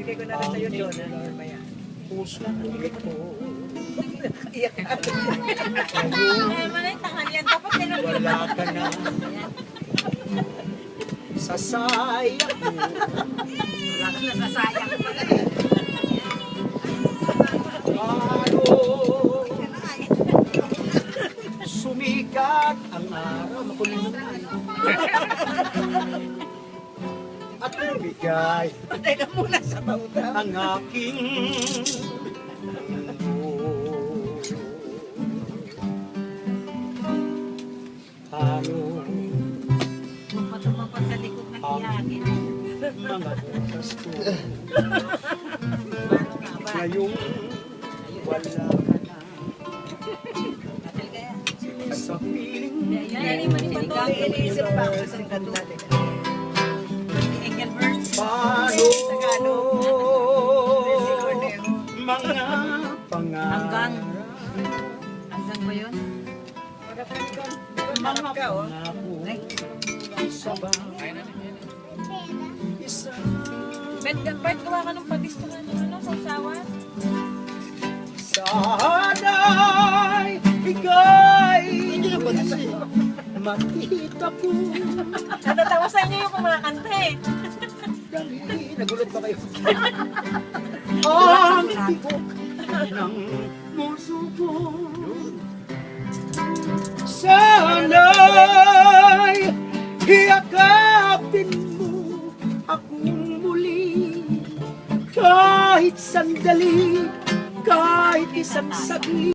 Bigay ko na lang sa'yo doon. Maya. Puso ko. Iyak ka. Ay, malay tanghalian. Dapat tinanong. Wala ka na. Sasayang mo. Wala ka na sasayang pala eh. Paano sumikat ang araw? Makulit naman. At bigay Teka muna sa pauta. ang aking mundo. Paano Mapatumapag sa likod ng iyakin. mga oras ko Paano nga ba? ngayong wala ka na sa piling Yan, yung manipatong. Iniisip pa ako sa kanta. Engelbert. paano mga Hanggang. pangarap Hanggang ba yun? mga ka, oh. pangako Ay. sa bawat isa. Bert, gawa ka ng pabistuhan ng ano, sa usawan? Sana'y ika'y makita ko. Natatawa sa inyo yung kumakanta eh. Dali, nagulat ba kayo? Ang tibok ng puso ko. Sana'y hiyakapin mo akong muli. Kahit sandali, kahit isang saglit.